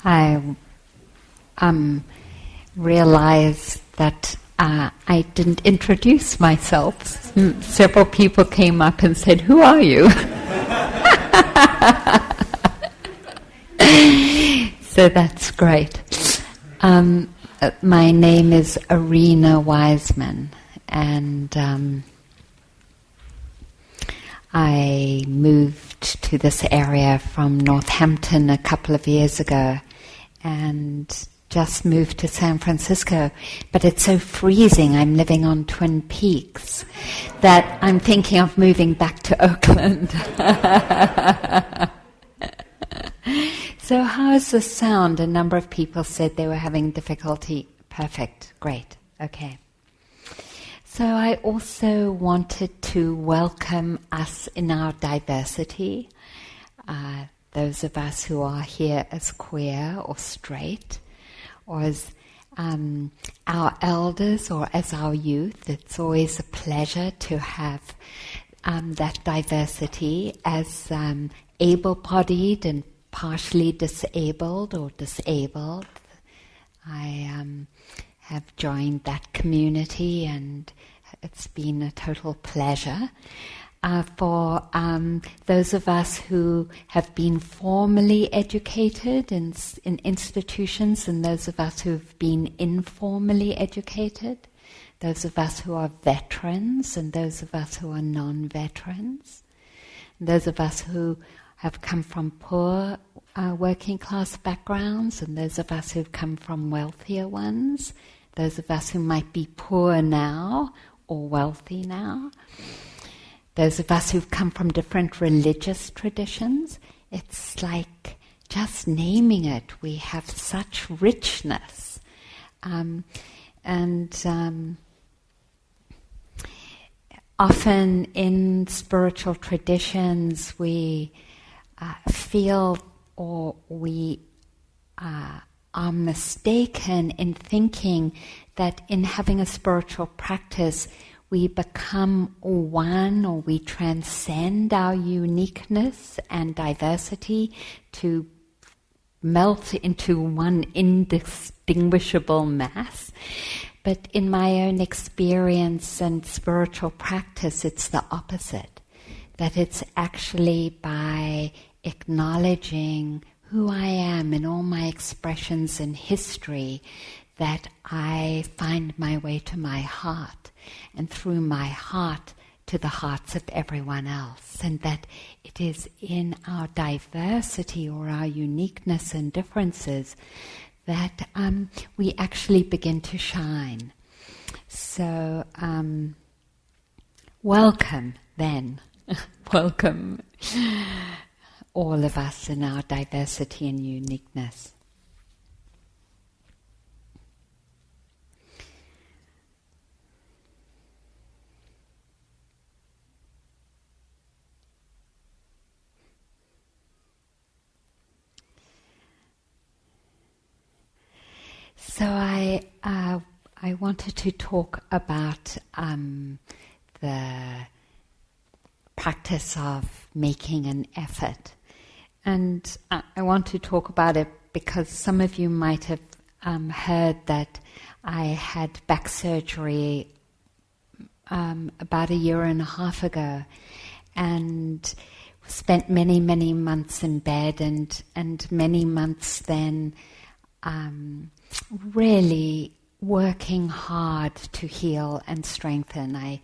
I realized that I didn't introduce myself. Several people came up and said, "Who are you?" So that's great. My name is Arena Wiseman, and I moved to this area from Northampton a couple of years ago and just moved to San Francisco. But it's so freezing, I'm living on Twin Peaks, that I'm thinking of moving back to Oakland. So how is the sound? A number of people said they were having difficulty. Perfect, great, okay. So I also wanted to welcome us in our diversity, those of us who are here as queer or straight, or as our elders or as our youth. It's always a pleasure to have that diversity as able-bodied and partially disabled or disabled. I have joined that community, and it's been a total pleasure. For those of us who have been formally educated in institutions, and those of us who've been informally educated, those of us who are veterans and those of us who are non-veterans, and those of us who have come from poor working class backgrounds, and those of us who've come from wealthier ones, those of us who might be poor now or wealthy now, those of us who've come from different religious traditions. It's like just naming it, we have such richness. Often in spiritual traditions we feel or we are mistaken in thinking that in having a spiritual practice we become one, or we transcend our uniqueness and diversity to melt into one indistinguishable mass. But in my own experience and spiritual practice, it's the opposite. That it's actually by acknowledging who I am in all my expressions in history that I find my way to my heart, and through my heart to the hearts of everyone else, and that it is in our diversity or our uniqueness and differences that we actually begin to shine. So welcome then, welcome all of us in our diversity and uniqueness. So I wanted to talk about the practice of making an effort. And I want to talk about it because some of you might have heard that I had back surgery about a year and a half ago, and spent many, many months in bed, and many months then really working hard to heal and strengthen.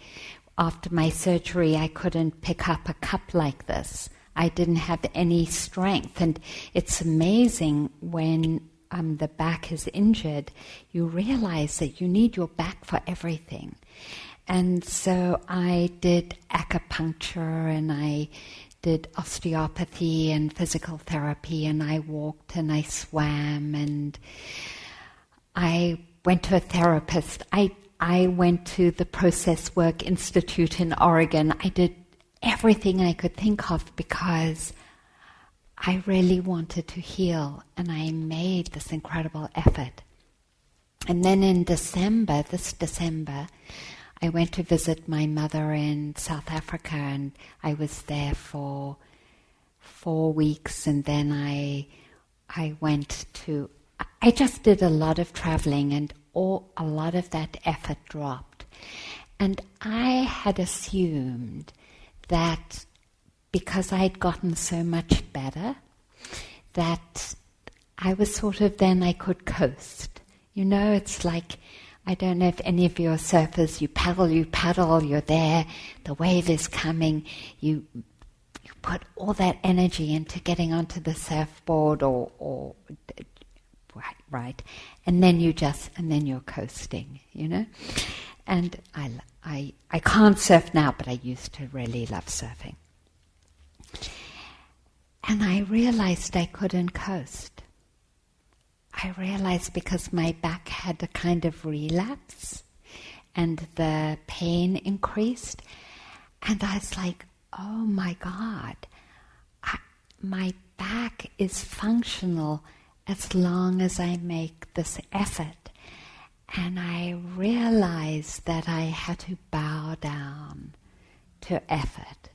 After my surgery, I couldn't pick up a cup like this. I didn't have any strength, and it's amazing when the back is injured, you realize that you need your back for everything. And so I did acupuncture, and I did osteopathy and physical therapy, and I walked and I swam, and I went to a therapist. I went to the Process Work Institute in Oregon. I did everything I could think of because I really wanted to heal, and I made this incredible effort. And then in this December, I went to visit my mother in South Africa, and I was there for 4 weeks, and then I I just did a lot of traveling, and a lot of that effort dropped. And I had assumed that because I'd gotten so much better, that I was sort of, then I could coast. You know, it's like, I don't know if any of you are surfers, you paddle, you're there, the wave is coming, you put all that energy into getting onto the surfboard or right, and then you're coasting, you know. And I can't surf now, but I used to really love surfing. And I realized I couldn't coast. I realized because my back had a kind of relapse and the pain increased, and I was like, oh my God, my back is functional as long as I make this effort. And I realized that I had to bow down to effort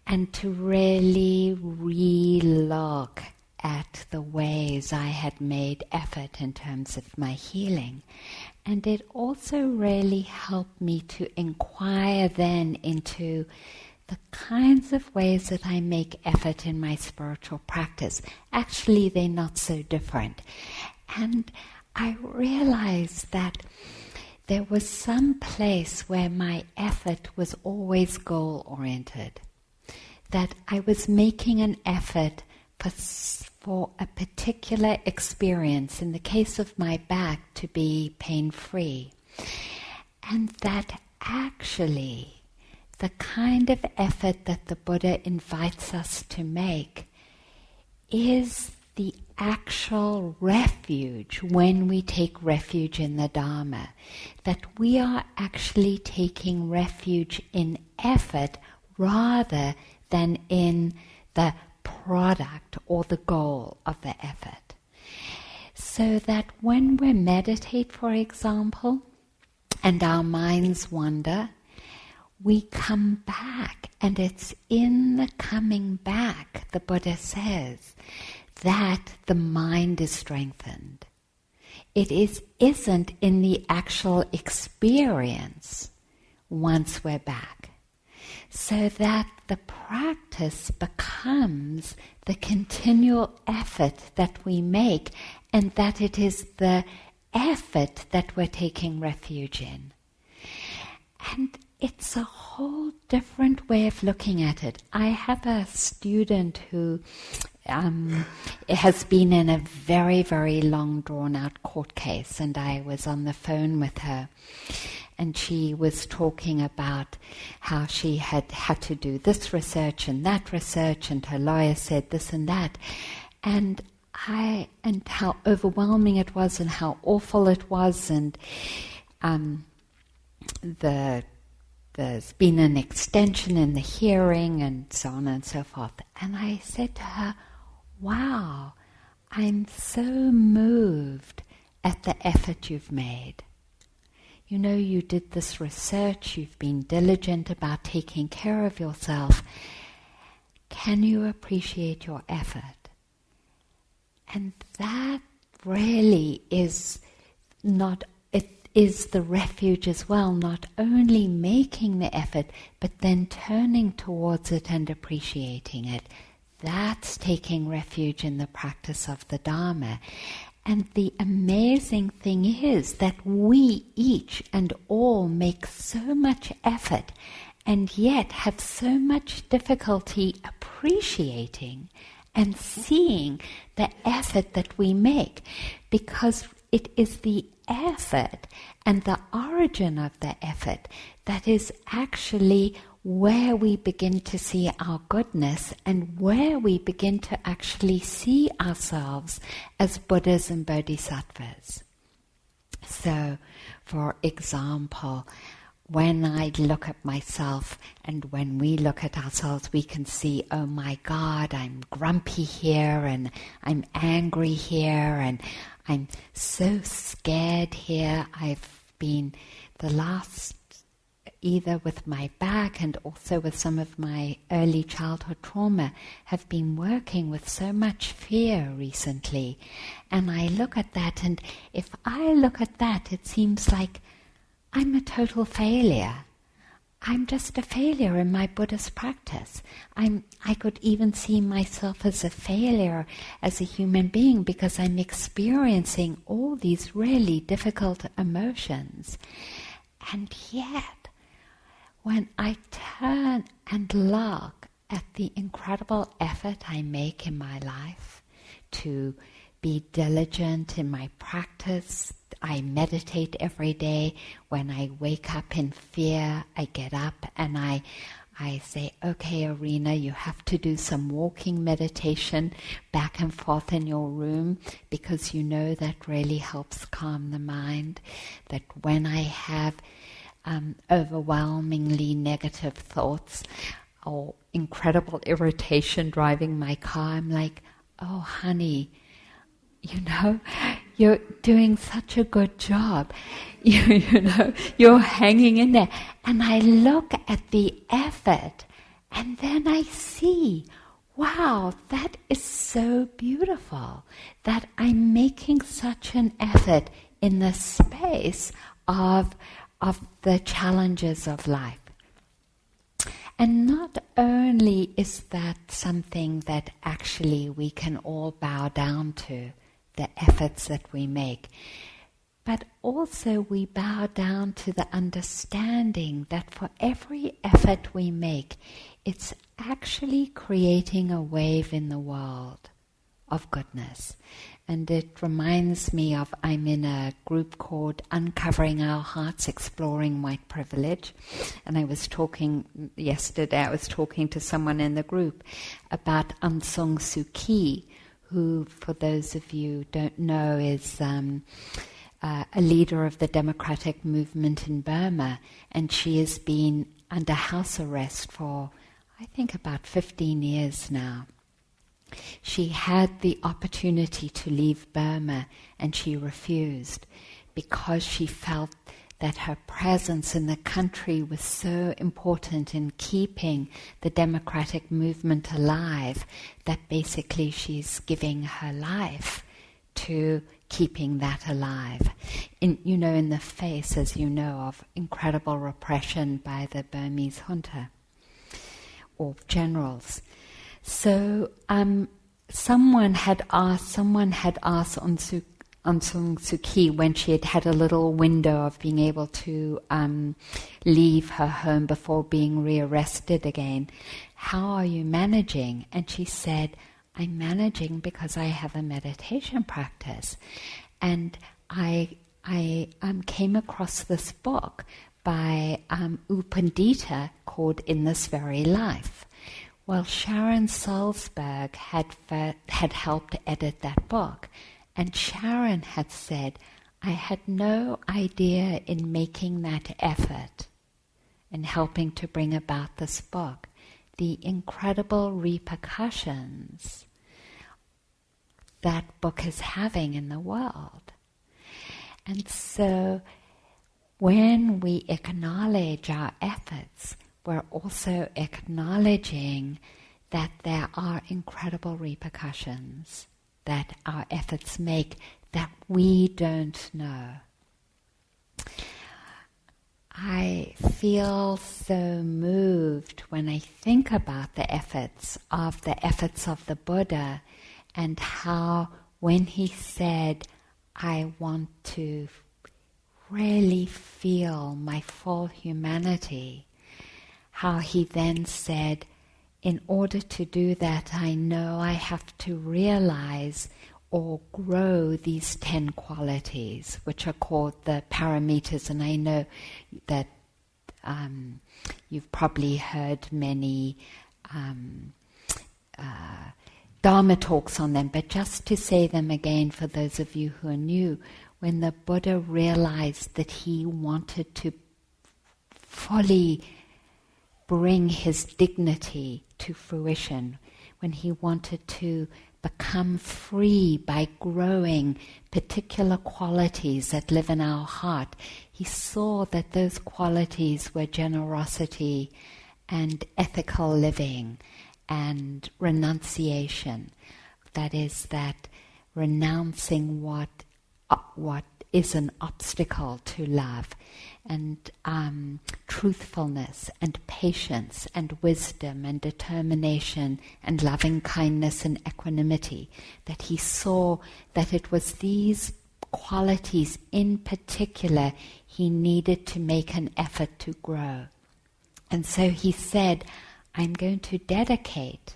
and to really re-look at the ways I had made effort in terms of my healing. And it also really helped me to inquire then into the kinds of ways that I make effort in my spiritual practice. Actually, they're not so different. And I realized that there was some place where my effort was always goal-oriented, that I was making an effort for a particular experience, in the case of my back, to be pain-free. And that actually the kind of effort that the Buddha invites us to make is the actual refuge when we take refuge in the Dharma, that we are actually taking refuge in effort rather than in the product or the goal of the effort. So that when we meditate, for example, and our minds wander, we come back, and it's in the coming back, the Buddha says, that the mind is strengthened. It isn't in the actual experience once we're back. So that the practice becomes the continual effort that we make, and that it is the effort that we're taking refuge in. And it's a whole different way of looking at it. I have a student who has been in a very, very long drawn-out court case, and I was on the phone with her. And she was talking about how she had to do this research and that research, and her lawyer said this and that, and how overwhelming it was, and how awful it was, and there's been an extension in the hearing, and so on and so forth. And I said to her, "Wow, I'm so moved at the effort you've made. You know, you did this research, you've been diligent about taking care of yourself. Can you appreciate your effort?" And that really is is the refuge as well, not only making the effort, but then turning towards it and appreciating it. That's taking refuge in the practice of the Dharma. And the amazing thing is that we each and all make so much effort and yet have so much difficulty appreciating and seeing the effort that we make, because it is the effort and the origin of the effort that is actually where we begin to see our goodness and where we begin to actually see ourselves as Buddhas and Bodhisattvas. So, for example, when I look at myself and when we look at ourselves, we can see, oh my God, I'm grumpy here and I'm angry here and I'm so scared here. I've been the last either with my back and also with some of my early childhood trauma, have been working with so much fear recently. And I look at that, and if I look at that, it seems like I'm a total failure. I'm just a failure in my Buddhist practice. I could even see myself as a failure as a human being because I'm experiencing all these really difficult emotions. And yet, when I turn and look at the incredible effort I make in my life to be diligent in my practice, I meditate every day. When I wake up in fear, I get up and I say, okay, Arena, you have to do some walking meditation back and forth in your room, because you know that really helps calm the mind. That when I have overwhelmingly negative thoughts or incredible irritation driving my car, I'm like, oh honey, you know, you're doing such a good job. You know, you're hanging in there. And I look at the effort, and then I see, wow, that is so beautiful, that I'm making such an effort in the space of the challenges of life. And not only is that something that actually we can all bow down to, the efforts that we make, but also we bow down to the understanding that for every effort we make, it's actually creating a wave in the world of goodness. And it reminds me of, I'm in a group called Uncovering Our Hearts, Exploring White Privilege. And yesterday I was talking to someone in the group about Aung San Suu Kyi, who, for those of you who don't know, is a leader of the democratic movement in Burma. And she has been under house arrest for, I think, about 15 years now. She had the opportunity to leave Burma, and she refused because she felt that her presence in the country was so important in keeping the democratic movement alive that basically she's giving her life to keeping that alive. In the face, as you know, of incredible repression by the Burmese junta or generals. So someone had asked Aung San Suu Kyi, when she had had a little window of being able to leave her home before being rearrested again, how are you managing? And she said, I'm managing because I have a meditation practice. And I came across this book by U Pandita called In This Very Life. Well, Sharon Salzberg had helped edit that book. And Sharon had said, I had no idea in making that effort in helping to bring about this book, the incredible repercussions that book is having in the world. And so when we acknowledge our efforts, we're also acknowledging that there are incredible repercussions that our efforts make that we don't know. I feel so moved when I think about the efforts of the Buddha, and how when he said, I want to really feel my full humanity, how he then said, in order to do that, I know I have to realize or grow these 10 qualities, which are called the paramitas. And I know that you've probably heard many Dharma talks on them, but just to say them again for those of you who are new, when the Buddha realized that he wanted to fully bring his dignity to fruition, when he wanted to become free by growing particular qualities that live in our heart, he saw that those qualities were generosity and ethical living and renunciation. That is, that renouncing what is an obstacle to love, and truthfulness and patience and wisdom and determination and loving kindness and equanimity. That he saw that it was these qualities in particular he needed to make an effort to grow. And so he said, I'm going to dedicate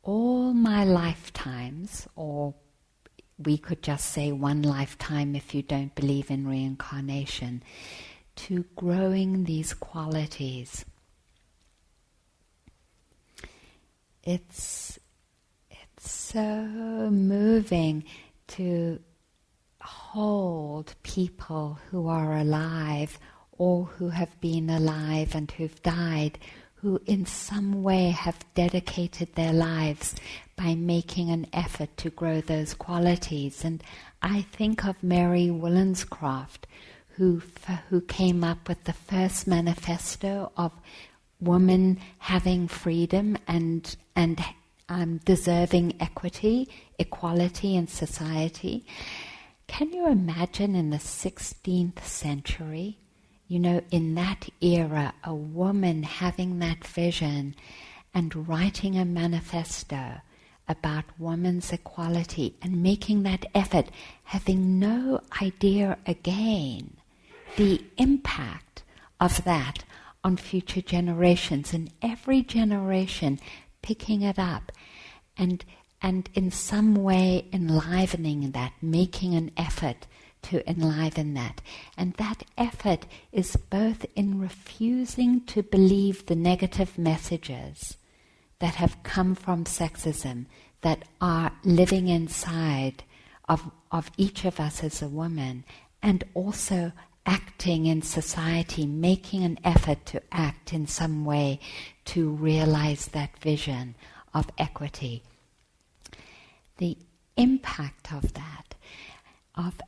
all my lifetimes, or we could just say one lifetime if you don't believe in reincarnation, to growing these qualities. It's so moving to hold people who are alive or who have been alive and who've died, who in some way have dedicated their lives by making an effort to grow those qualities. And I think of Mary Wollstonecraft, who came up with the first manifesto of women having freedom and deserving equality in society. Can you imagine in the 16th century, in that era, a woman having that vision and writing a manifesto about women's equality and making that effort, having no idea again the impact of that on future generations, and every generation picking it up and in some way enlivening that, making an effort to enliven that. And that effort is both in refusing to believe the negative messages that have come from sexism, that are living inside of each of us as a woman, and also acting in society, making an effort to act in some way to realize that vision of equity. The impact of that, of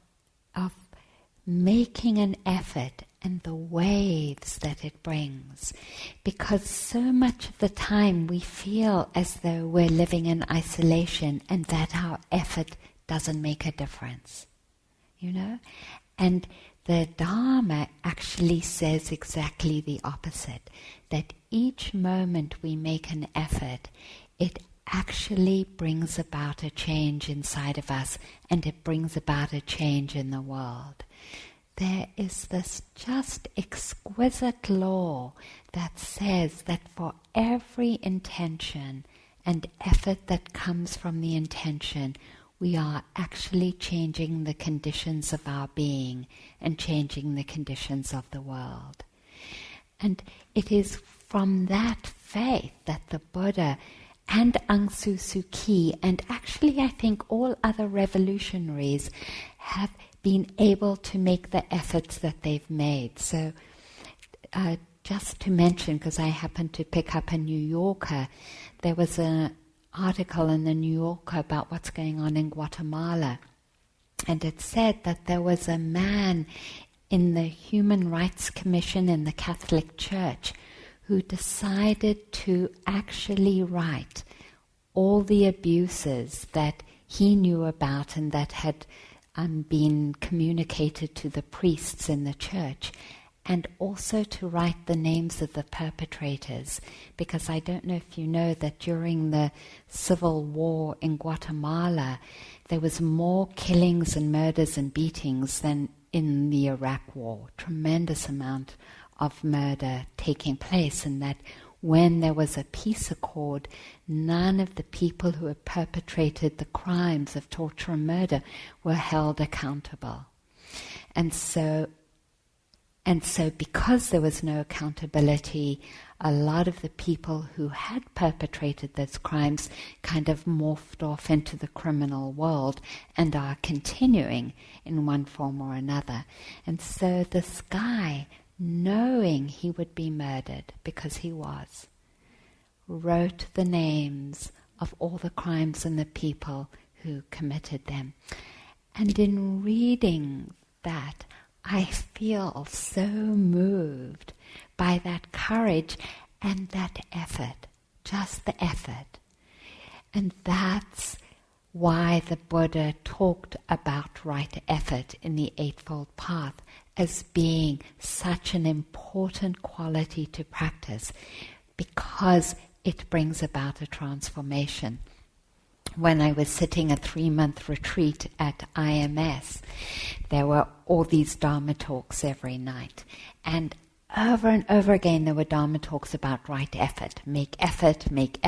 making an effort, and the waves that it brings. Because so much of the time we feel as though we're living in isolation and that our effort doesn't make a difference. And the Dharma actually says exactly the opposite, that each moment we make an effort, it actually brings about a change inside of us, and it brings about a change in the world. There is this just exquisite law that says that for every intention and effort that comes from the intention, we are actually changing the conditions of our being and changing the conditions of the world. And it is from that faith that the Buddha and Aung San Suu Kyi, and actually I think all other revolutionaries, have been able to make the efforts that they've made. So just to mention, because I happened to pick up a New Yorker, there was an article in the New Yorker about what's going on in Guatemala, and it said that there was a man in the Human Rights Commission in the Catholic Church who decided to actually write all the abuses that he knew about and that had been communicated to the priests in the church, and also to write the names of the perpetrators. Because I don't know if you know that during the civil war in Guatemala, there was more killings and murders and beatings than in the Iraq war. Tremendous amount of murder taking place, and that when there was a peace accord, none of the people who had perpetrated the crimes of torture and murder were held accountable. And so because there was no accountability, a lot of the people who had perpetrated those crimes kind of morphed off into the criminal world and are continuing in one form or another. And so this guy, knowing he would be murdered, because he was, wrote the names of all the crimes and the people who committed them. And in reading that, I feel so moved by that courage and that effort, just the effort. And that's why the Buddha talked about right effort in the Eightfold Path as being such an important quality to practice, because it brings about a transformation. When I was sitting a 3-month retreat at IMS, there were all these Dharma talks every night. And over again there were Dharma talks about right effort. Make effort, make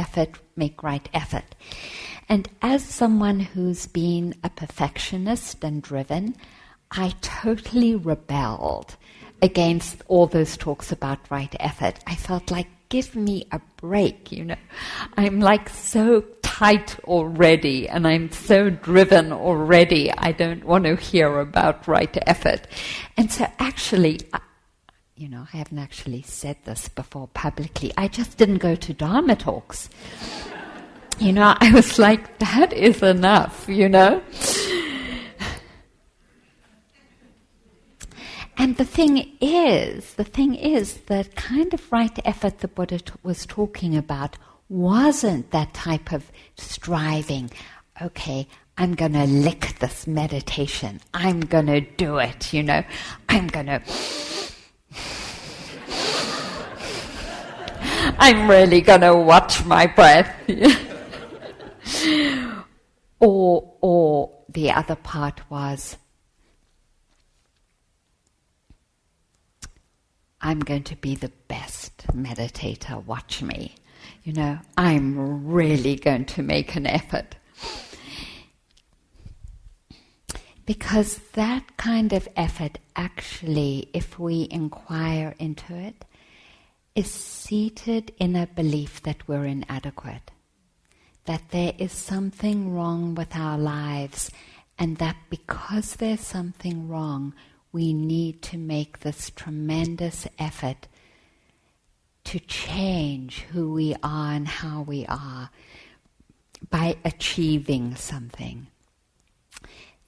right effort. And as someone who's been a perfectionist and driven, I totally rebelled against all those talks about right effort. I felt like, give me a break, I'm like so tight already and I'm so driven already. I don't want to hear about right effort. And so actually, I haven't actually said this before publicly. I just didn't go to Dharma talks. I was like, that is enough, And the thing is, the kind of right effort the Buddha was talking about wasn't that type of striving. Okay, I'm going to lick this meditation. I'm going to do it, I'm going to... I'm really going to watch my breath. Or the other part was, I'm going to be the best meditator, watch me. I'm really going to make an effort. Because that kind of effort actually, if we inquire into it, is seated in a belief that we're inadequate, that there is something wrong with our lives, and that because there's something wrong, we need to make this tremendous effort to change who we are and how we are by achieving something.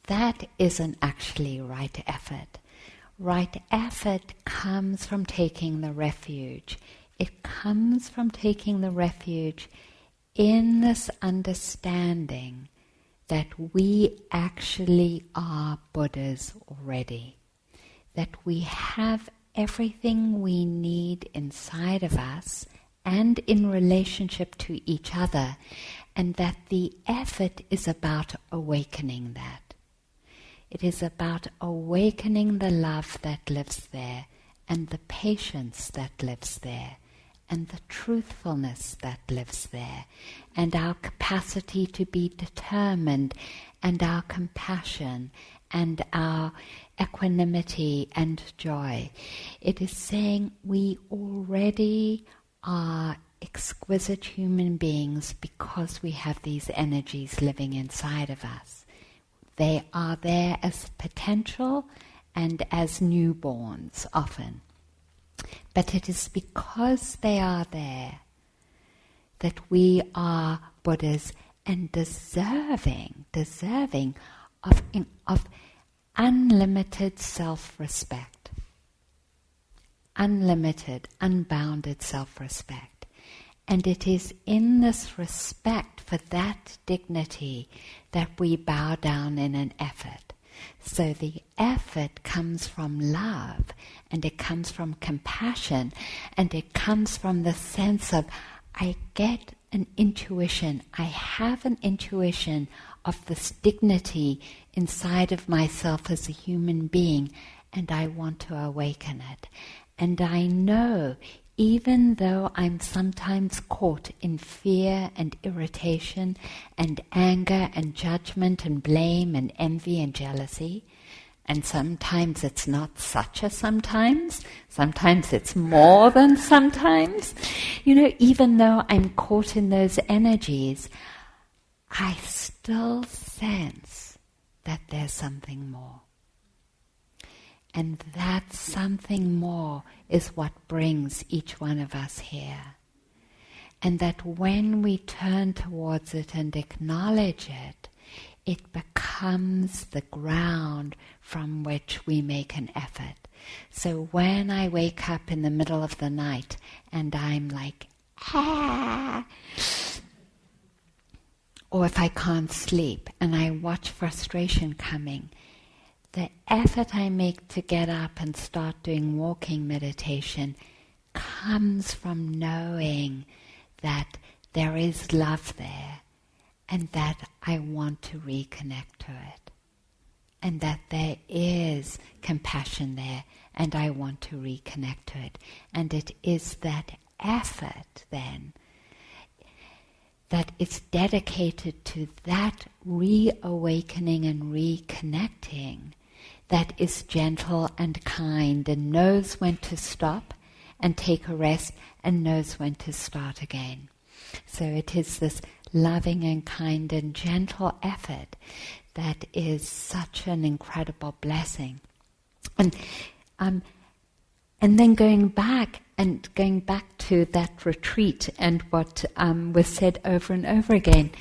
That isn't actually right effort. Right effort comes from taking the refuge. It comes from taking the refuge in this understanding that we actually are Buddhas already, that we have everything we need inside of us and in relationship to each other, and that the effort is about awakening that. It is about awakening the love that lives there, and the patience that lives there, and the truthfulness that lives there, and our capacity to be determined, and our compassion, and our equanimity and joy. It is saying we already are exquisite human beings because we have these energies living inside of us. They are there as potential and as newborns often. But it is because they are there that we are Buddhas and deserving of unlimited self-respect. Unlimited, unbounded self-respect. And it is in this respect for that dignity that we bow down in an effort. So the effort comes from love, and it comes from compassion, and it comes from the sense of, I get an intuition, I have an intuition of this dignity inside of myself as a human being, and I want to awaken it. And I know, even though I'm sometimes caught in fear and irritation and anger and judgment and blame and envy and jealousy, and sometimes it's not such a sometimes it's more than sometimes, even though I'm caught in those energies, I still sense that there's something more. And that something more is what brings each one of us here. And that when we turn towards it and acknowledge it, it becomes the ground from which we make an effort. So when I wake up in the middle of the night and I'm like, ah, or if I can't sleep and I watch frustration coming, the effort I make to get up and start doing walking meditation comes from knowing that there is love there and that I want to reconnect to it, and that there is compassion there and I want to reconnect to it. And it is that effort then that is dedicated to that reawakening and reconnecting that is gentle and kind and knows when to stop and take a rest and knows when to start again. So it is this loving and kind and gentle effort that is such an incredible blessing. And then going back to that retreat and what was said over and over again,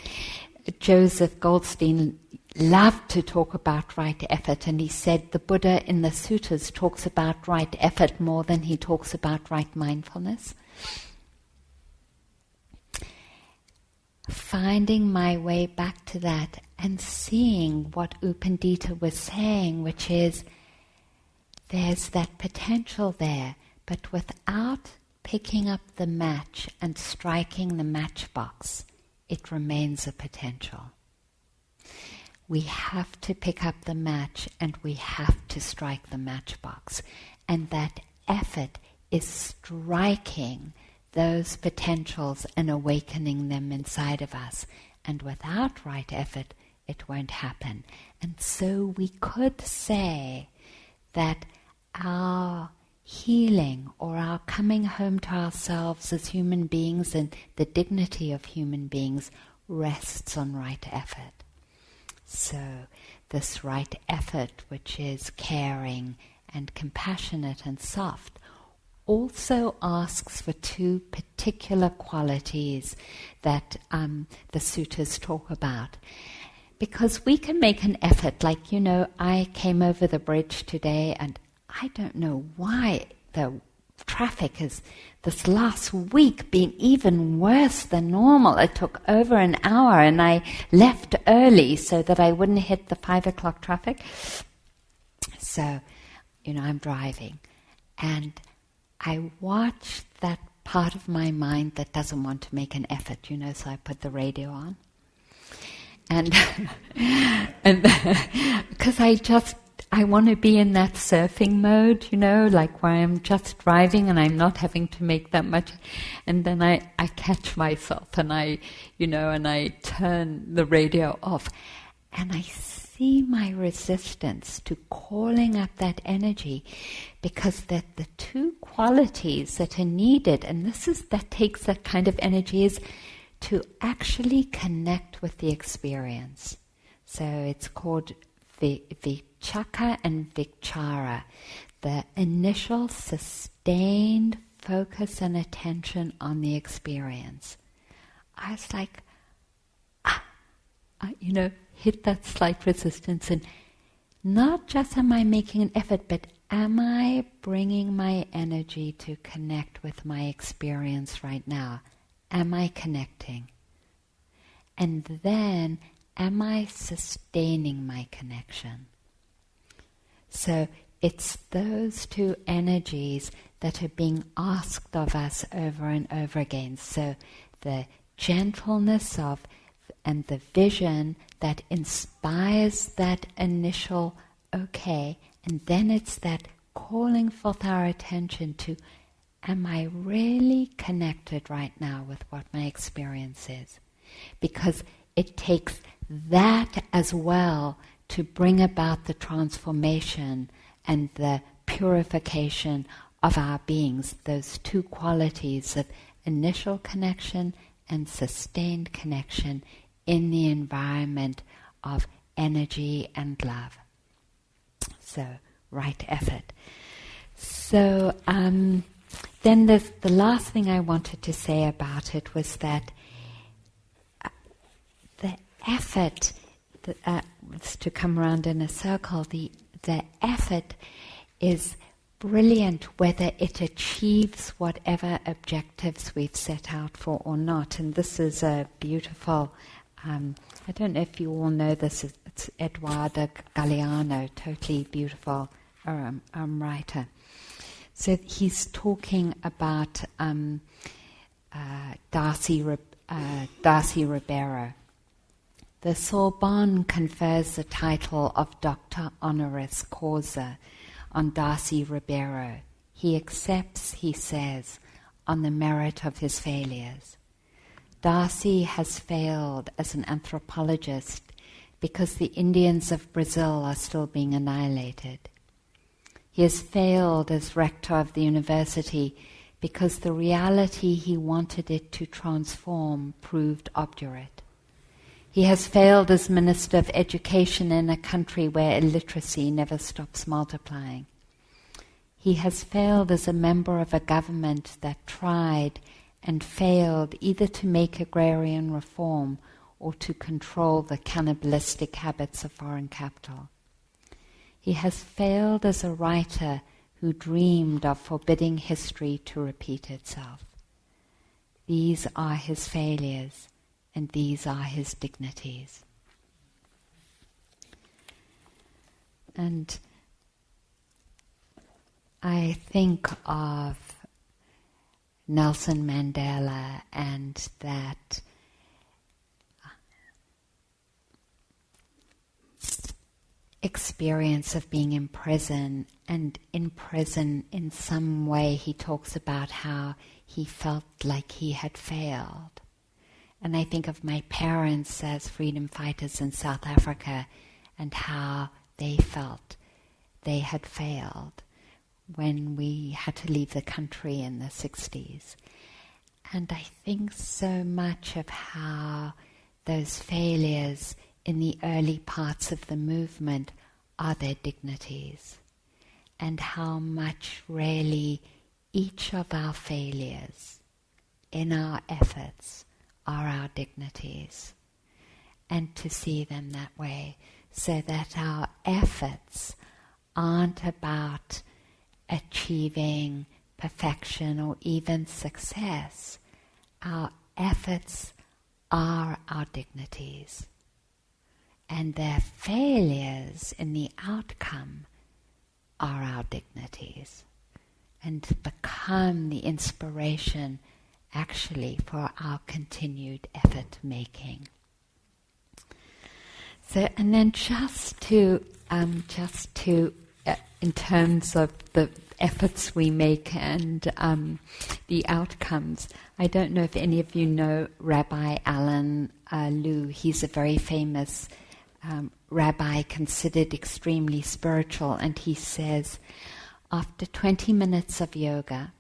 Joseph Goldstein loved to talk about right effort, and he said the Buddha in the suttas talks about right effort more than he talks about right mindfulness. Finding my way back to that and seeing what U Pandita was saying, which is there's that potential there, but without picking up the match and striking the matchbox, it remains a potential. We have to pick up the match and we have to strike the matchbox. And that effort is striking those potentials and awakening them inside of us. And without right effort, it won't happen. And so we could say that our healing or our coming home to ourselves as human beings and the dignity of human beings rests on right effort. So this right effort, which is caring and compassionate and soft, also asks for two particular qualities that the suttas talk about. Because we can make an effort, like, I came over the bridge today and I don't know why the traffic has this last week been even worse than normal. It took over an hour and I left early so that I wouldn't hit the 5 o'clock traffic. So, I'm driving and I watch that part of my mind that doesn't want to make an effort, so I put the radio on. And because I want to be in that surfing mode, like where I'm just driving and I'm not having to make that much. And then I catch myself and I turn the radio off. And I see my resistance to calling up that energy, because that the two qualities that are needed, and that takes that kind of energy, is to actually connect with the experience. So it's called Vichaka and Vichara, the initial sustained focus and attention on the experience. I was like, hit that slight resistance, and not just am I making an effort, but am I bringing my energy to connect with my experience right now? Am I connecting? And then, am I sustaining my connection? So it's those two energies that are being asked of us over and over again. So the gentleness of and the vision that inspires that initial okay, and then it's that calling forth our attention to, am I really connected right now with what my experience is? Because it takes that as well to bring about the transformation and the purification of our beings, those two qualities of initial connection and sustained connection in the environment of energy and love. So, right effort. So, then the last thing I wanted to say about it was that the effort to come around in a circle, the effort is brilliant whether it achieves whatever objectives we've set out for or not. And this is a beautiful, I don't know if you all know this, it's Eduardo Galeano, totally beautiful writer. So he's talking about Darcy Ribeiro. The Sorbonne confers the title of Doctor Honoris Causa on Darcy Ribeiro. He accepts, he says, on the merit of his failures. Darcy has failed as an anthropologist because the Indians of Brazil are still being annihilated. He has failed as rector of the university because the reality he wanted it to transform proved obdurate. He has failed as Minister of Education in a country where illiteracy never stops multiplying. He has failed as a member of a government that tried and failed either to make agrarian reform or to control the cannibalistic habits of foreign capital. He has failed as a writer who dreamed of forbidding history to repeat itself. These are his failures, and these are his dignities. And I think of Nelson Mandela and that experience of being in prison, and in prison in some way he talks about how he felt like he had failed. And I think of my parents as freedom fighters in South Africa and how they felt they had failed when we had to leave the country in the 60s. And I think so much of how those failures in the early parts of the movement are their dignities, and how much really each of our failures in our efforts are our dignities, and to see them that way, so that our efforts aren't about achieving perfection or even success. Our efforts are our dignities, and their failures in the outcome are our dignities, and become the inspiration actually for our continued effort making. So, and then just to in terms of the efforts we make and the outcomes, I don't know if any of you know Rabbi Alan Liu. He's a very famous rabbi, considered extremely spiritual, and he says, after 20 minutes of yoga,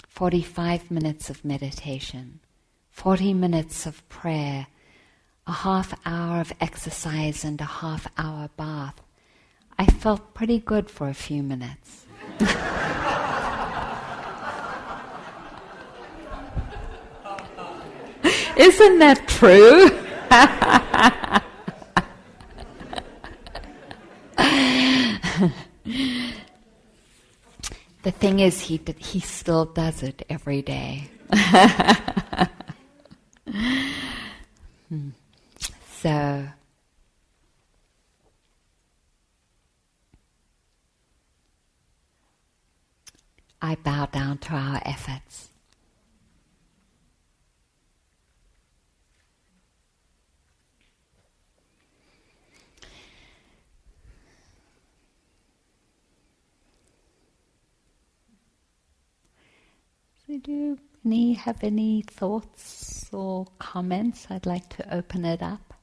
45 minutes of meditation, 40 minutes of prayer, a half hour of exercise and a half hour bath, I felt pretty good for a few minutes. Isn't that true? The thing is, he still does it every day. So, I bow down to our efforts. So do you have any thoughts or comments? I'd like to open it up.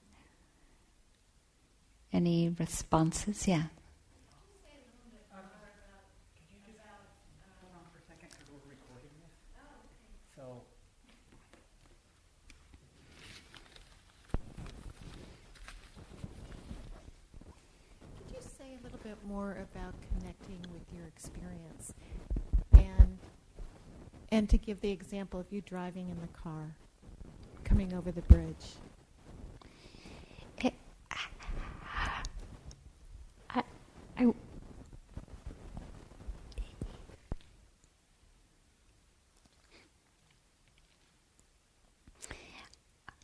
Any responses? Yeah. More about connecting with your experience and And to give the example of you driving in the car, coming over the bridge.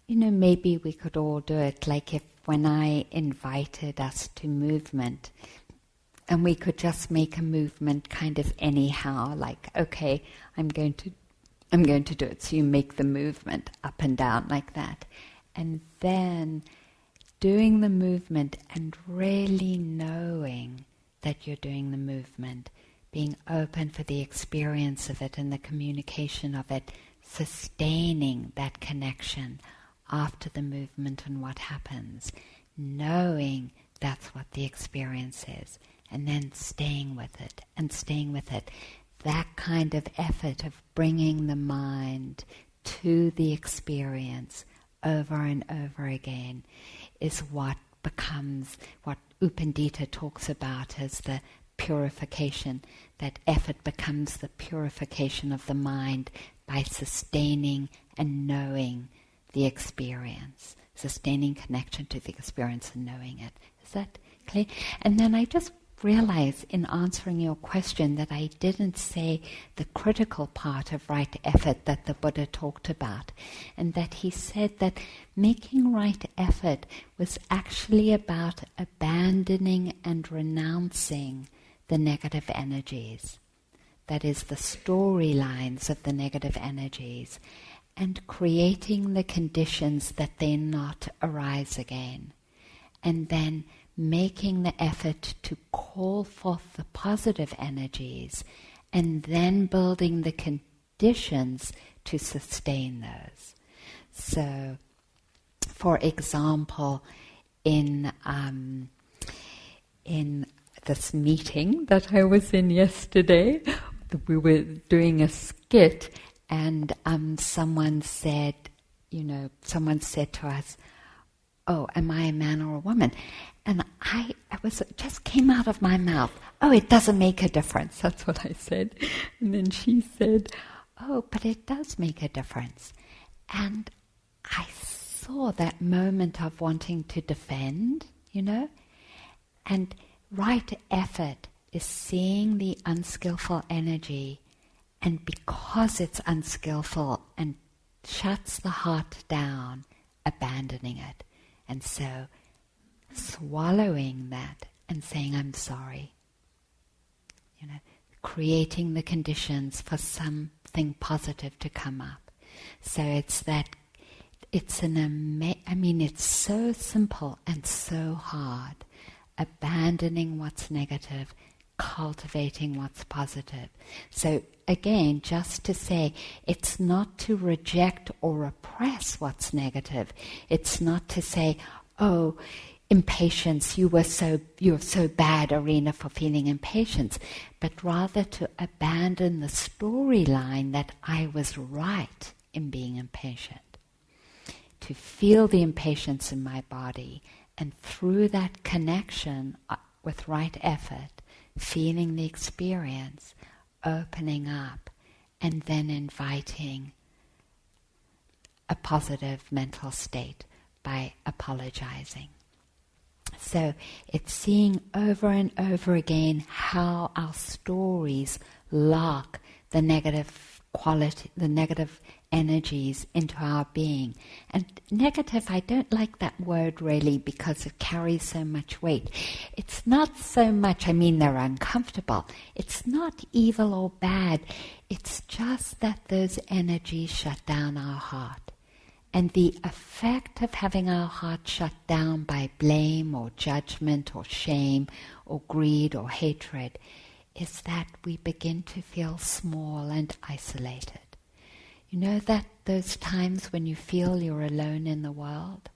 Maybe we could all do it, like if when I invited us to movement, and we could just make a movement kind of anyhow, like, okay, I'm going to do it. So you make the movement up and down like that. And then doing the movement and really knowing that you're doing the movement, being open for the experience of it and the communication of it, sustaining that connection after the movement and what happens, knowing that's what the experience is, and then staying with it and staying with it. That kind of effort of bringing the mind to the experience over and over again is what becomes what Upandita talks about as the purification. That effort becomes the purification of the mind by sustaining and knowing the experience, sustaining connection to the experience and knowing it. Is that clear? And then I just realize in answering your question that I didn't say the critical part of right effort that the Buddha talked about, and that he said that making right effort was actually about abandoning and renouncing the negative energies, that is, the storylines of the negative energies, and creating the conditions that they not arise again, and then making the effort to call forth the positive energies, and then building the conditions to sustain those. So, for example, in this meeting that I was in yesterday, we were doing a skit, and someone said to us, "Oh, am I a man or a woman?" And I just came out of my mouth, "Oh, it doesn't make a difference." That's what I said. And then she said, "Oh, but it does make a difference." And I saw that moment of wanting to defend, and right effort is seeing the unskillful energy, and because it's unskillful and shuts the heart down, abandoning it. And so swallowing that and saying, "I'm sorry." Creating the conditions for something positive to come up. So it's so simple and so hard. Abandoning what's negative, cultivating what's positive. So again, just to say, it's not to reject or repress what's negative. It's not to say, "Oh, impatience, you're so bad, Arena, for feeling impatience," but rather to abandon the storyline that I was right in being impatient. To feel the impatience in my body, and through that connection with right effort, feeling the experience, opening up, and then inviting a positive mental state by apologizing. So it's seeing over and over again how our stories lock the negative quality, the negative energies into our being. And negative, I don't like that word really because it carries so much weight. It's not so much, they're uncomfortable. It's not evil or bad. It's just that those energies shut down our heart. And the effect of having our heart shut down by blame or judgment or shame or greed or hatred is that we begin to feel small and isolated. You know that those times when you feel you're alone in the world?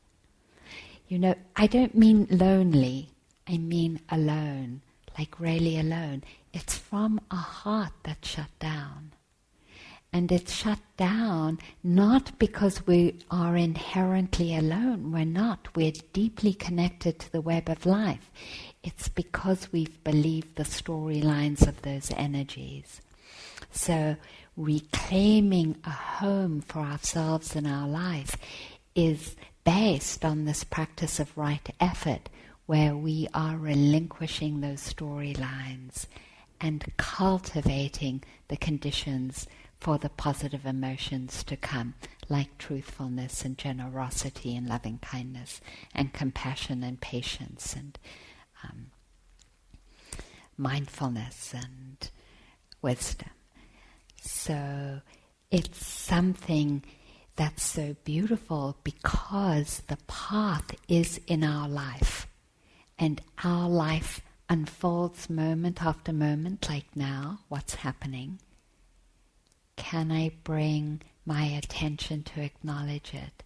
I don't mean lonely, I mean alone, like really alone. It's from a heart that's shut down. And it's shut down not because we are inherently alone. We're not. We're deeply connected to the web of life. It's because we've believed the storylines of those energies. So reclaiming a home for ourselves in our life is based on this practice of right effort, where we are relinquishing those storylines and cultivating the conditions for the positive emotions to come, like truthfulness and generosity and loving kindness and compassion and patience and mindfulness and wisdom. So it's something that's so beautiful because the path is in our life, and our life unfolds moment after moment, like now, what's happening. Can I bring my attention to acknowledge it?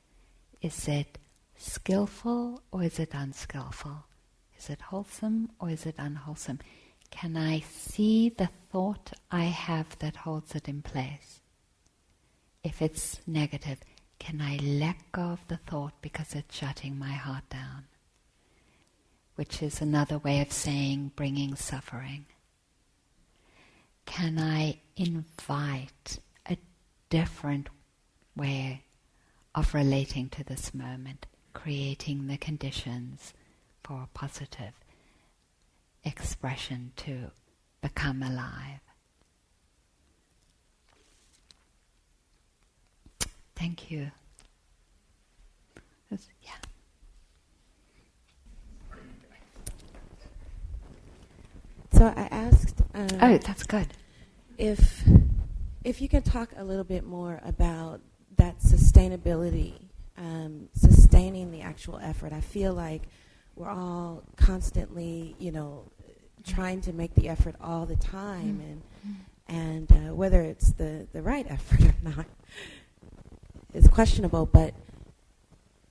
Is it skillful or is it unskillful? Is it wholesome or is it unwholesome? Can I see the thought I have that holds it in place? If it's negative, can I let go of the thought because it's shutting my heart down? Which is another way of saying bringing suffering. Can I invite a different way of relating to this moment, creating the conditions for a positive expression to become alive? Thank you. Yeah. So I asked. Oh, that's good. If you can talk a little bit more about that sustainability, sustaining the actual effort. I feel like we're all constantly, trying to make the effort all the time, and whether it's the right effort or not is questionable. But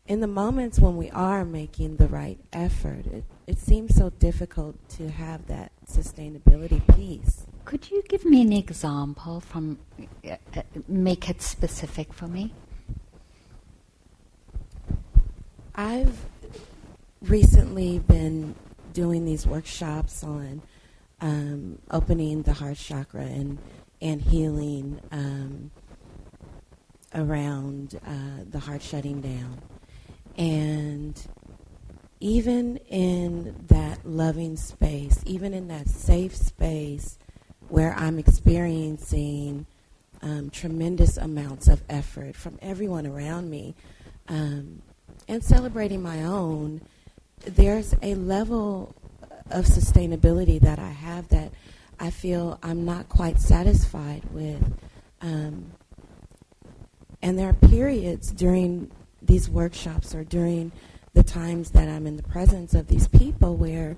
in the moments when we are making the right effort, it seems so difficult to have that sustainability piece. Could you give me an example from, make it specific for me? I've recently been doing these workshops on opening the heart chakra and healing around the heart shutting down. And even in that loving space, even in that safe space where I'm experiencing tremendous amounts of effort from everyone around me, and celebrating my own, there's a level of sustainability that I have that I feel I'm not quite satisfied with. And there are periods during these workshops or during the times that I'm in the presence of these people where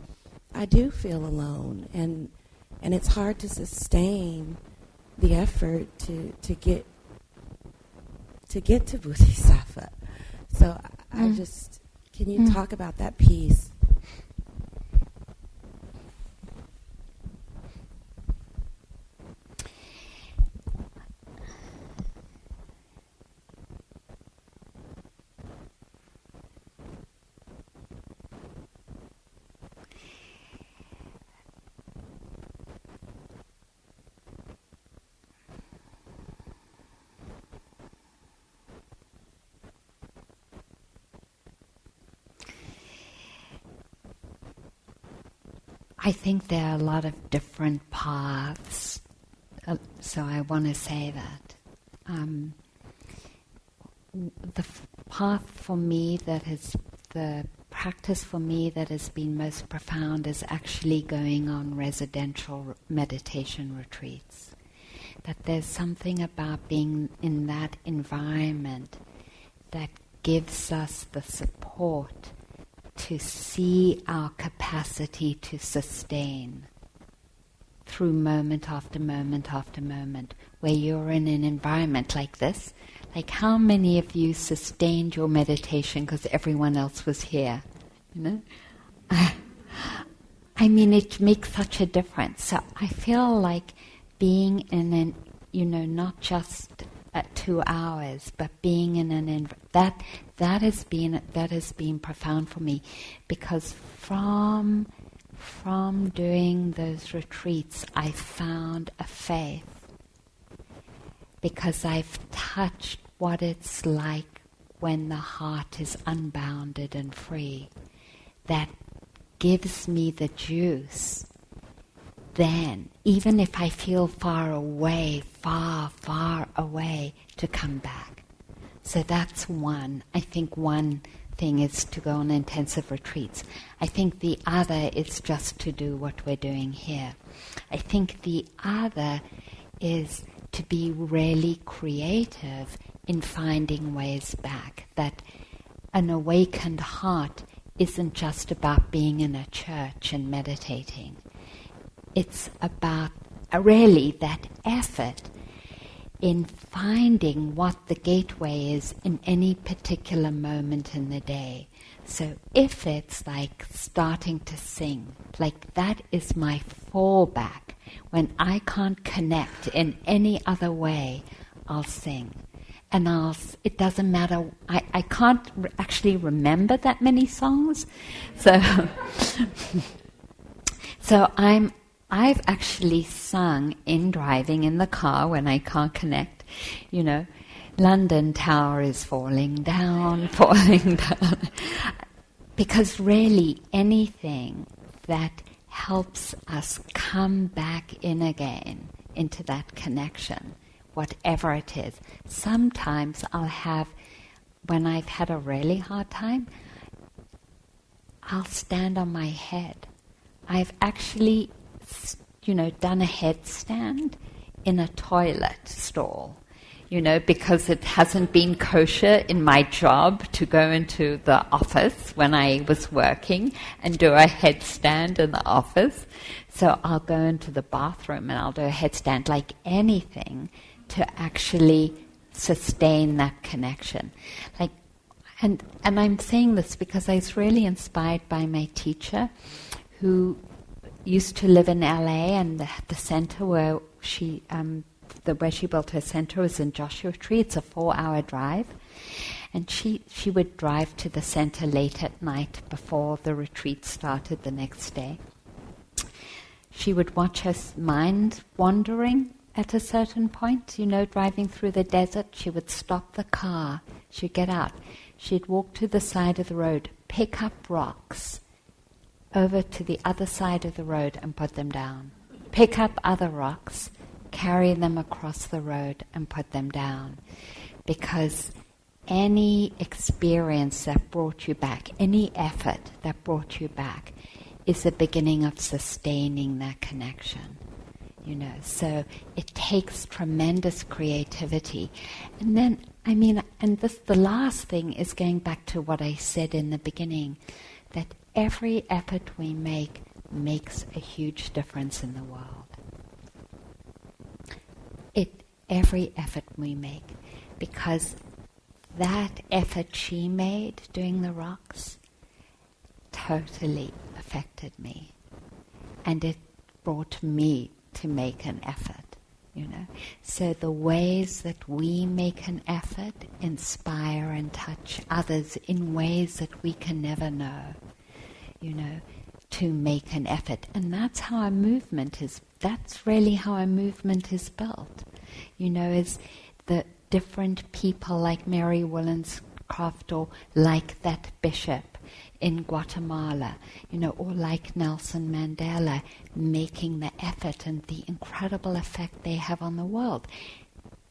I do feel alone, and it's hard to sustain the effort to get to Bodhisattva. So I just, can you talk about that piece? I think there are a lot of different paths, so I want to say that. The path for me that is, the practice for me that has been most profound is actually going on residential meditation retreats. That there's something about being in that environment that gives us the support to see our capacity to sustain through moment after moment after moment, where you're in an environment like this. Like, how many of you sustained your meditation because everyone else was here? I mean, it makes such a difference. So I feel like being in an, not just 2 hours, but being in an that has been profound for me, because from doing those retreats, I found a faith because I've touched what it's like when the heart is unbounded and free. That gives me the juice. Then, even if I feel far away, far away, to come back. So that's one. I think one thing is to go on intensive retreats. I think the other is just to do what we're doing here. I think the other is to be really creative in finding ways back. That an awakened heart isn't just about being in a church and meditating. It's about really that effort in finding what the gateway is in any particular moment in the day. So if it's like starting to sing, like that is my fallback. When I can't connect in any other way, I'll sing. And it doesn't matter, I can't actually remember that many songs. So, so I've actually sung in driving in the car when I can't connect, London Tower is falling down. Because really anything that helps us come back in again into that connection, whatever it is. Sometimes when I've had a really hard time, I'll stand on my head. I've actually done a headstand in a toilet stall, because it hasn't been kosher in my job to go into the office when I was working and do a headstand in the office. So I'll go into the bathroom and I'll do a headstand, like anything to actually sustain that connection. And I'm saying this because I was really inspired by my teacher who used to live in LA, and the center where she built her center was in Joshua Tree. It's a 4-hour drive. And she would drive to the center late at night before the retreat started the next day. She would watch her mind wandering at a certain point, driving through the desert. She would stop the car. She'd get out. She'd walk to the side of the road, pick up rocks over to the other side of the road and put them down. Pick up other rocks, carry them across the road and put them down. Because any experience that brought you back, any effort that brought you back, is the beginning of sustaining that connection. So it takes tremendous creativity. And then, the last thing is going back to what I said in the beginning, that every effort we make makes a huge difference in the world. Every effort we make, because that effort she made doing the rocks totally affected me, and it brought me to make an effort. So the ways that we make an effort inspire and touch others in ways that we can never know, to make an effort. And that's how our movement is. That's really how our movement is built. Is the different people like Mary Wollstonecraft, or like that bishop in Guatemala, or like Nelson Mandela, making the effort and the incredible effect they have on the world.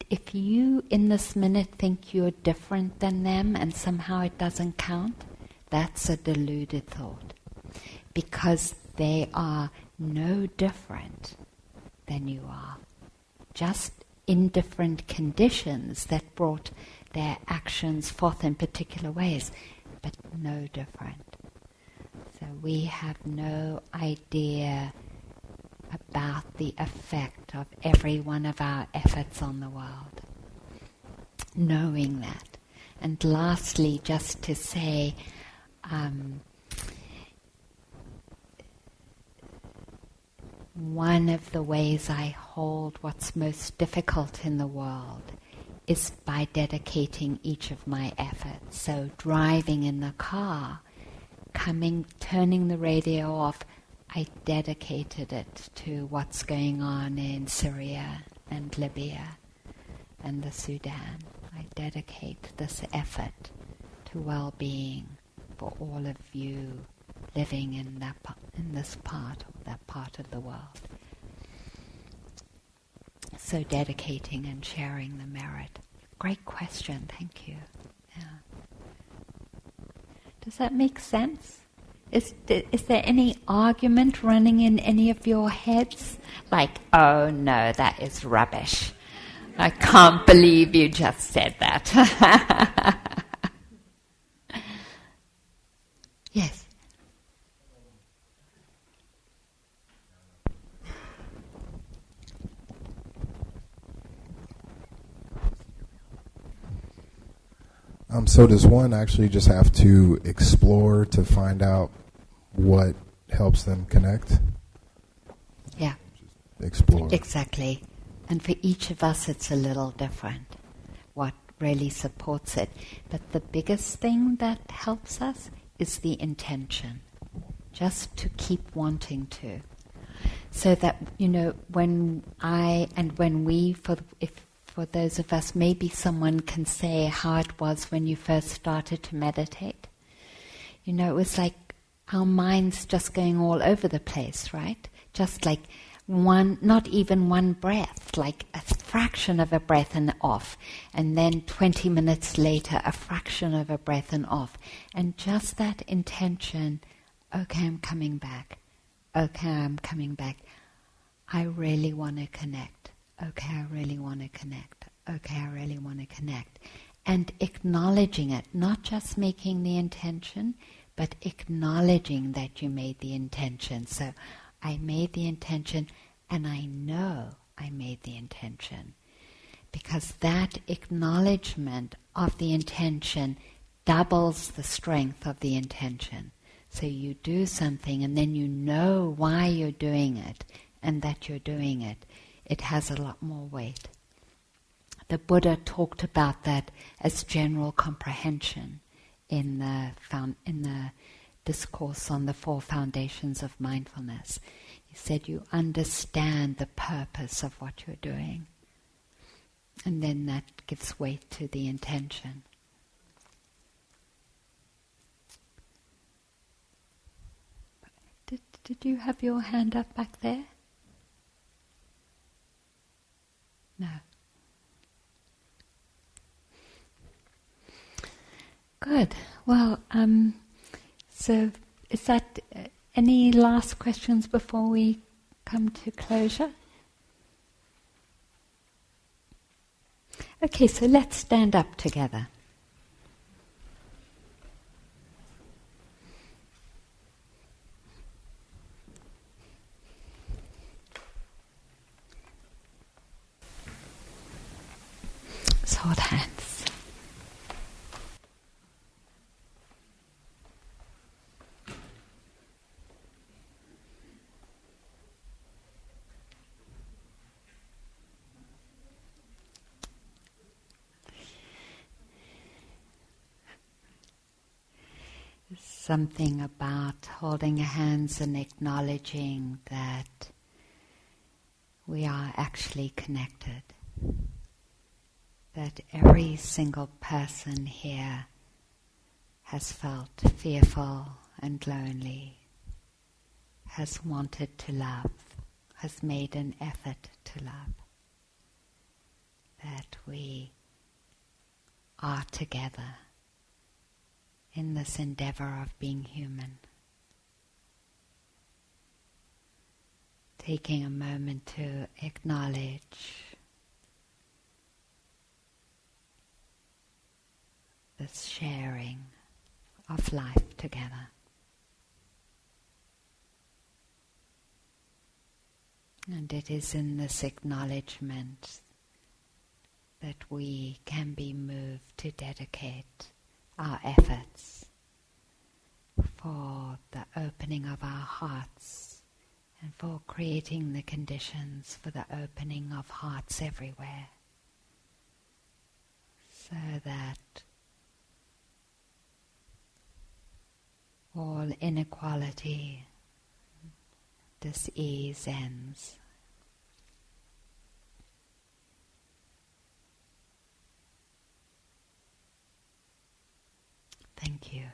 If you in this minute think you're different than them and somehow it doesn't count, that's a deluded thought, because they are no different than you are, just in different conditions that brought their actions forth in particular ways, but no different. So we have no idea about the effect of every one of our efforts on the world. Knowing that. And lastly, just to say, one of the ways I hold what's most difficult in the world is by dedicating each of my efforts. So driving in the car, turning the radio off, I dedicated it to what's going on in Syria and Libya. and the Sudan. I dedicate this effort to well-being for all of you living in this part or that part of the world. So dedicating and sharing the merit. Great question, thank you. Yeah. Does that make sense? Is there any argument running in any of your heads? Like, oh no, that is rubbish. I can't believe you just said that. Yes. So does one actually just have to explore to find out what helps them connect? Yeah. Explore. Exactly. And for each of us it's a little different, what really supports it. But the biggest thing that helps us is the intention, just to keep wanting to. So that, when for those of us, maybe someone can say how it was when you first started to meditate. It was like our minds just going all over the place, right? Just like not even one breath, like a fraction of a breath and off. And then 20 minutes later, a fraction of a breath and off. And just that intention, okay, I'm coming back. Okay, I'm coming back. I really want to connect. Okay, I really want to connect. Okay, I really want to connect. And acknowledging it, not just making the intention, but acknowledging that you made the intention. So I made the intention, and I know I made the intention. Because that acknowledgement of the intention doubles the strength of the intention. So you do something, and then you know why you're doing it, and that you're doing it. It has a lot more weight. The Buddha talked about that as general comprehension in the discourse on the 4 foundations of mindfulness. He said you understand the purpose of what you're doing, and then that gives weight to the intention. Did you have your hand up back there? No. Good. Well, so is that any last questions before we come to closure? Okay, so let's stand up together. Let's hold hands. There's something about holding hands and acknowledging that we are actually connected. That every single person here has felt fearful and lonely, has wanted to love, has made an effort to love. That we are together in this endeavor of being human. Taking a moment to acknowledge this sharing of life together. And it is in this acknowledgement that we can be moved to dedicate our efforts for the opening of our hearts and for creating the conditions for the opening of hearts everywhere, so that all inequality, dis-ease ends. Thank you.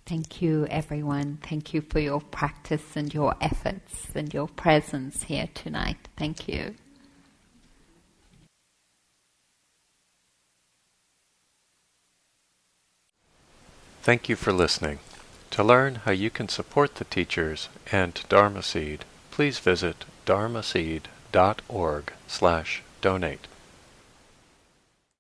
Thank you, everyone. Thank you for your practice and your efforts and your presence here tonight. Thank you. Thank you for listening. To learn how you can support the teachers and Dharma Seed, please visit dharmaseed.org/donate.